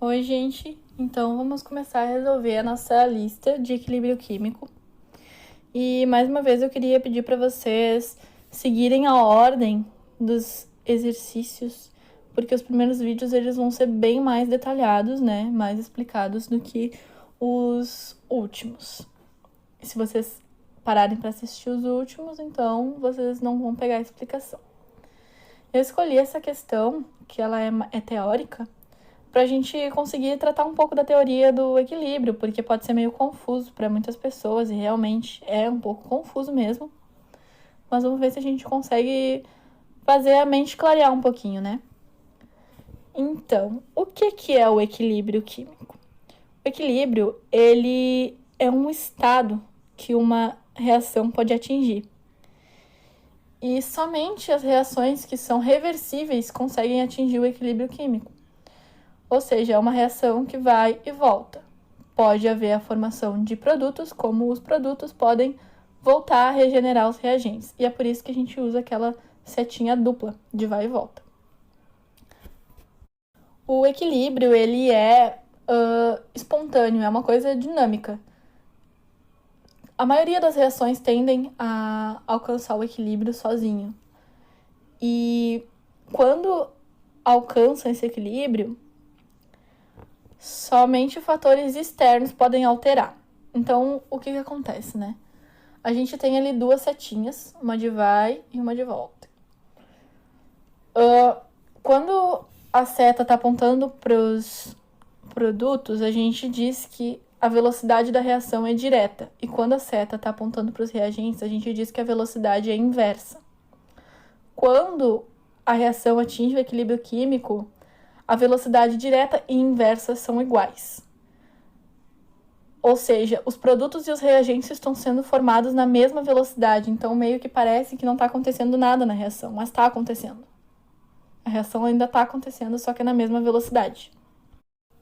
Oi, gente. Então, vamos começar a resolver a nossa lista de equilíbrio químico. E mais uma vez eu queria pedir para vocês seguirem a ordem dos exercícios, porque os primeiros vídeos eles vão ser bem mais detalhados, né? Mais explicados do que os últimos. Se vocês pararem para assistir os últimos, então vocês não vão pegar a explicação. Eu escolhi essa questão, que ela é teórica, para a gente conseguir tratar um pouco da teoria do equilíbrio, porque pode ser meio confuso para muitas pessoas e realmente é um pouco confuso mesmo. Mas vamos ver se a gente consegue fazer a mente clarear um pouquinho, né? Então, o que é o equilíbrio químico? O equilíbrio, ele é um estado que uma reação pode atingir. E somente as reações que são reversíveis conseguem atingir o equilíbrio químico. Ou seja, é uma reação que vai e volta. Pode haver a formação de produtos, como os produtos podem voltar a regenerar os reagentes. E é por isso que a gente usa aquela setinha dupla de vai e volta. O equilíbrio, ele é espontâneo, é uma coisa dinâmica. A maioria das reações tendem a alcançar o equilíbrio sozinho. E quando alcançam esse equilíbrio, somente fatores externos podem alterar. Então, o que acontece, né? A gente tem ali duas setinhas, uma de vai e uma de volta. Quando a seta está apontando para os produtos, a gente diz que a velocidade da reação é direta. E quando a seta está apontando para os reagentes, a gente diz que a velocidade é inversa. Quando a reação atinge o equilíbrio químico, a velocidade direta e inversa são iguais. Ou seja, os produtos e os reagentes estão sendo formados na mesma velocidade, então meio que parece que não está acontecendo nada na reação, mas está acontecendo. A reação ainda está acontecendo, só que é na mesma velocidade.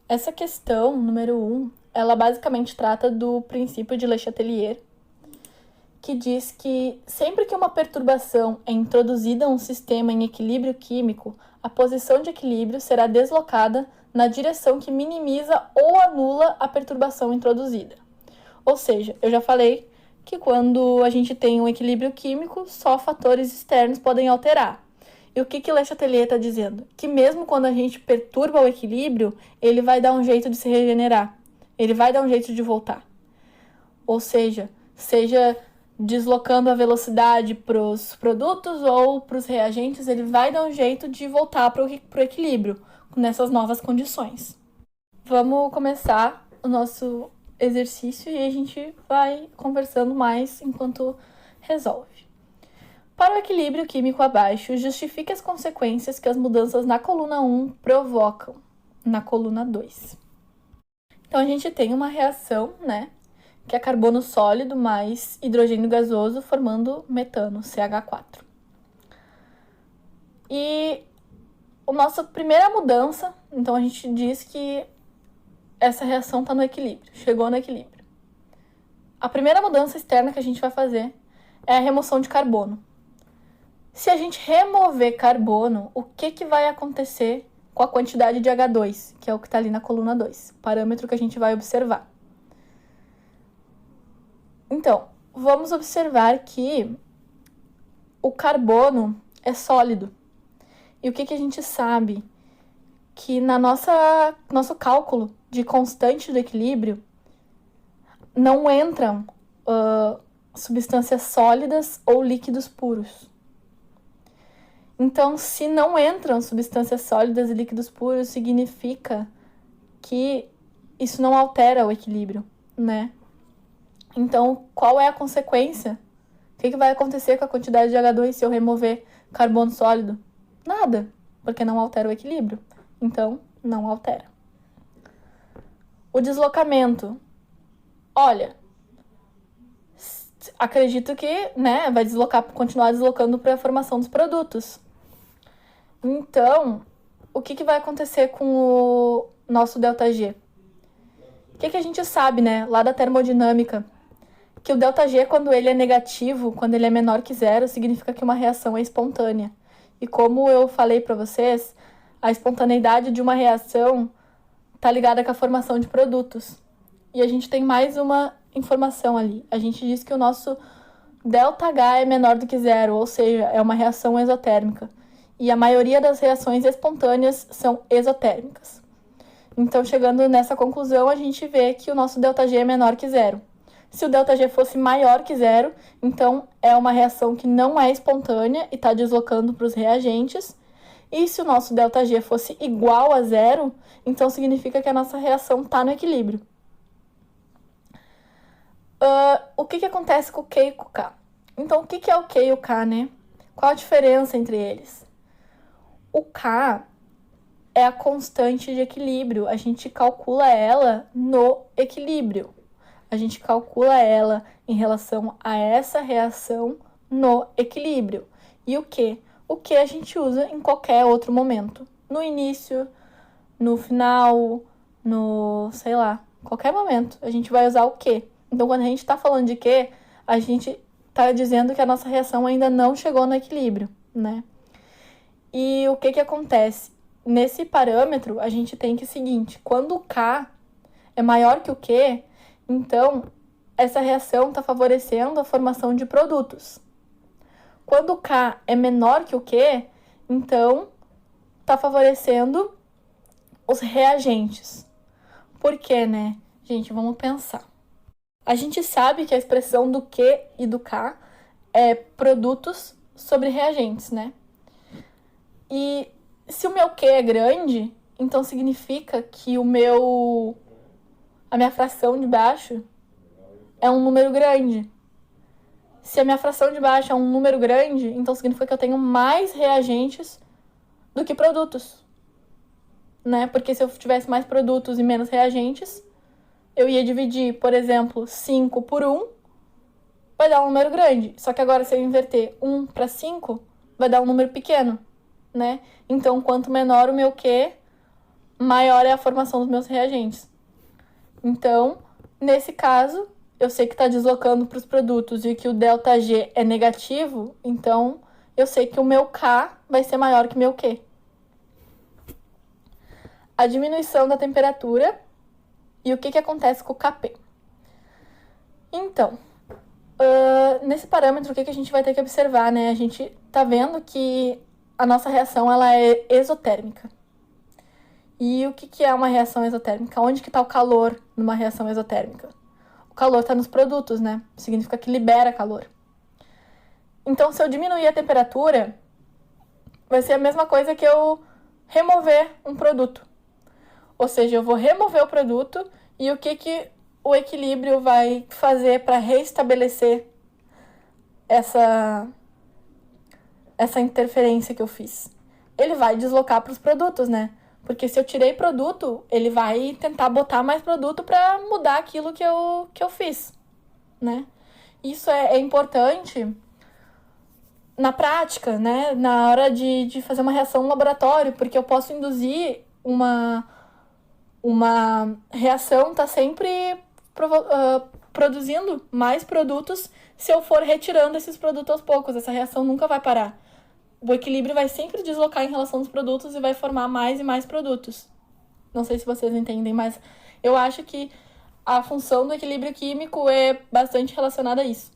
Essa questão, número 1, ela basicamente trata do princípio de Le Chatelier, que diz que sempre que uma perturbação é introduzida a um sistema em equilíbrio químico, a posição de equilíbrio será deslocada na direção que minimiza ou anula a perturbação introduzida. Ou seja, eu já falei que quando a gente tem um equilíbrio químico, só fatores externos podem alterar. E o que Le Chatelier está dizendo? Que mesmo quando a gente perturba o equilíbrio, ele vai dar um jeito de se regenerar. Ele vai dar um jeito de voltar. Ou seja deslocando a velocidade para os produtos ou para os reagentes, ele vai dar um jeito de voltar para o equilíbrio nessas novas condições. Vamos começar o nosso exercício e a gente vai conversando mais enquanto resolve. Para o equilíbrio químico abaixo, justifique as consequências que as mudanças na coluna 1 provocam na coluna 2. Então, a gente tem uma reação, né? Que é carbono sólido mais hidrogênio gasoso formando metano, CH4. E a nossa primeira mudança, então a gente diz que essa reação está no equilíbrio, chegou no equilíbrio. A primeira mudança externa que a gente vai fazer é a remoção de carbono. Se a gente remover carbono, o que vai acontecer com a quantidade de H2, que é o que está ali na coluna 2, parâmetro que a gente vai observar. Então, vamos observar que o carbono é sólido. E o que a gente sabe? Que na nosso cálculo de constante do equilíbrio, não entram substâncias sólidas ou líquidos puros. Então, se não entram substâncias sólidas e líquidos puros, significa que isso não altera o equilíbrio, né? Então, qual é a consequência? O que vai acontecer com a quantidade de H2 se eu remover carbono sólido? Nada, porque não altera o equilíbrio. Então, não altera. O deslocamento. Olha, acredito que, né, vai continuar deslocando para a formação dos produtos. Então, o que vai acontecer com o nosso ΔG? O que a gente sabe, né, lá da termodinâmica? Que o ΔG, quando ele é negativo, quando ele é menor que zero, significa que uma reação é espontânea. E como eu falei para vocês, a espontaneidade de uma reação tá ligada com a formação de produtos. E a gente tem mais uma informação ali. A gente diz que o nosso ΔH é menor do que zero, ou seja, é uma reação exotérmica. E a maioria das reações espontâneas são exotérmicas. Então, chegando nessa conclusão, a gente vê que o nosso ΔG é menor que zero. Se o ΔG fosse maior que zero, então é uma reação que não é espontânea e está deslocando para os reagentes. E se o nosso ΔG fosse igual a zero, então significa que a nossa reação está no equilíbrio. O que acontece com o Q e com o K? Então, o que é o Q e o K, né? Qual a diferença entre eles? O K é a constante de equilíbrio. A gente calcula ela no equilíbrio. A gente calcula ela em relação a essa reação no equilíbrio. E o Q? O Q a gente usa em qualquer outro momento. No início, no final, sei lá, qualquer momento. A gente vai usar o Q. Então, quando a gente está falando de Q, a gente está dizendo que a nossa reação ainda não chegou no equilíbrio, né? E o que acontece? Nesse parâmetro, a gente tem que o seguinte, quando o K é maior que o Q, então essa reação está favorecendo a formação de produtos. Quando o K é menor que o Q, então está favorecendo os reagentes. Por quê, né? Gente, vamos pensar. A gente sabe que a expressão do Q e do K é produtos sobre reagentes, né? E se o meu Q é grande, então significa que a minha fração de baixo é um número grande. Se a minha fração de baixo é um número grande, então significa que eu tenho mais reagentes do que produtos, né? Porque se eu tivesse mais produtos e menos reagentes, eu ia dividir, por exemplo, 5 por 1, vai dar um número grande. Só que agora, se eu inverter 1 para 5, vai dar um número pequeno, né? Então, quanto menor o meu Q, maior é a formação dos meus reagentes. Então, nesse caso, eu sei que está deslocando para os produtos e que o ΔG é negativo, então eu sei que o meu K vai ser maior que o meu Q. A diminuição da temperatura e o que acontece com o Kp. Então, nesse parâmetro, o que a gente vai ter que observar, né? A gente tá vendo que a nossa reação ela é exotérmica. E o que é uma reação exotérmica? Onde que está o calor numa reação exotérmica? O calor está nos produtos, né? Significa que libera calor. Então, se eu diminuir a temperatura, vai ser a mesma coisa que eu remover um produto. Ou seja, eu vou remover o produto e o que o equilíbrio vai fazer para restabelecer essa interferência que eu fiz? Ele vai deslocar para os produtos, né? Porque se eu tirei produto, ele vai tentar botar mais produto para mudar aquilo que eu fiz, né? Isso é importante na prática, né? Na hora de fazer uma reação no laboratório, porque eu posso induzir uma reação tá sempre produzindo mais produtos se eu for retirando esses produtos aos poucos. Essa reação nunca vai parar. O equilíbrio vai sempre deslocar em relação aos produtos e vai formar mais e mais produtos. Não sei se vocês entendem, mas eu acho que a função do equilíbrio químico é bastante relacionada a isso.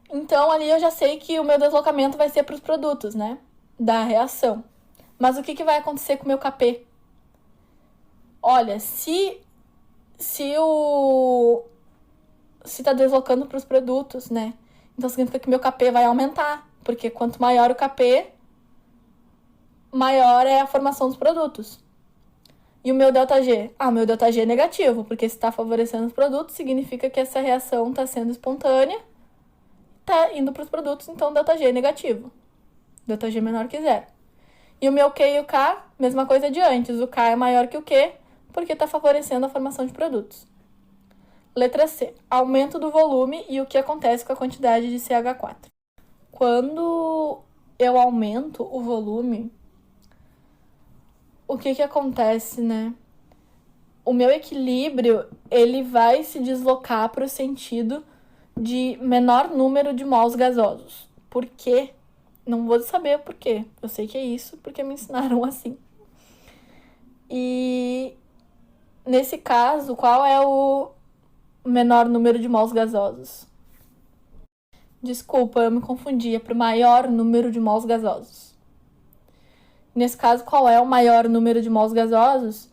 Então, ali eu já sei que o meu deslocamento vai ser para os produtos, né? Da reação. Mas o que vai acontecer com o meu Kp? Olha, se tá deslocando para os produtos, né? Então significa que meu Kp vai aumentar, porque quanto maior o Kp, maior é a formação dos produtos. E o meu ΔG? O meu ΔG é negativo, porque se está favorecendo os produtos, significa que essa reação está sendo espontânea, está indo para os produtos, então o ΔG é negativo. ΔG é menor que zero. E o meu Q e o K, mesma coisa de antes. O K é maior que o Q, porque está favorecendo a formação de produtos. Letra C. Aumento do volume e o que acontece com a quantidade de CH4. Quando eu aumento o volume, o que acontece, né? O meu equilíbrio, ele vai se deslocar para o sentido de menor número de mols gasosos. Por quê? Não vou saber o porquê. Eu sei que é isso porque me ensinaram assim. E Nesse caso, qual é o menor número de mols gasosos? Desculpa, eu me confundi. É para o maior número de mols gasosos. Nesse caso, qual é o maior número de mols gasosos?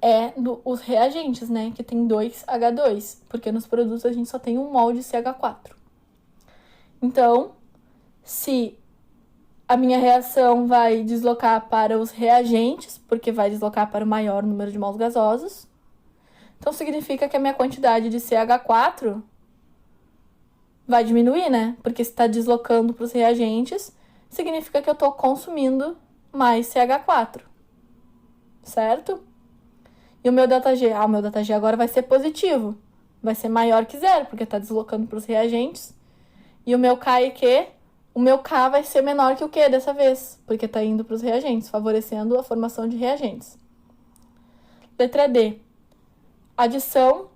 É os reagentes, né? Que tem 2H2. Porque nos produtos a gente só tem 1 mol de CH4. Então, se a minha reação vai deslocar para os reagentes, porque vai deslocar para o maior número de mols gasosos, então significa que a minha quantidade de CH4 vai diminuir, né? Porque se está deslocando para os reagentes, significa que eu estou consumindo mais CH4, certo? E o meu ΔG? O meu ΔG agora vai ser positivo, vai ser maior que zero, porque está deslocando para os reagentes. E o meu K e Q? O meu K vai ser menor que o Q dessa vez, porque está indo para os reagentes, favorecendo a formação de reagentes. Letra D. Adição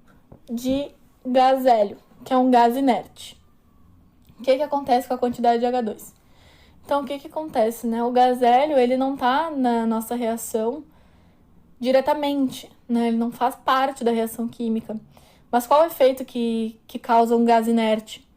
de gás hélio, que é um gás inerte. O que acontece com a quantidade de H2? Então, o que acontece, né? O gás hélio, ele não está na nossa reação diretamente, né? Ele não faz parte da reação química. Mas qual é o efeito que causa um gás inerte?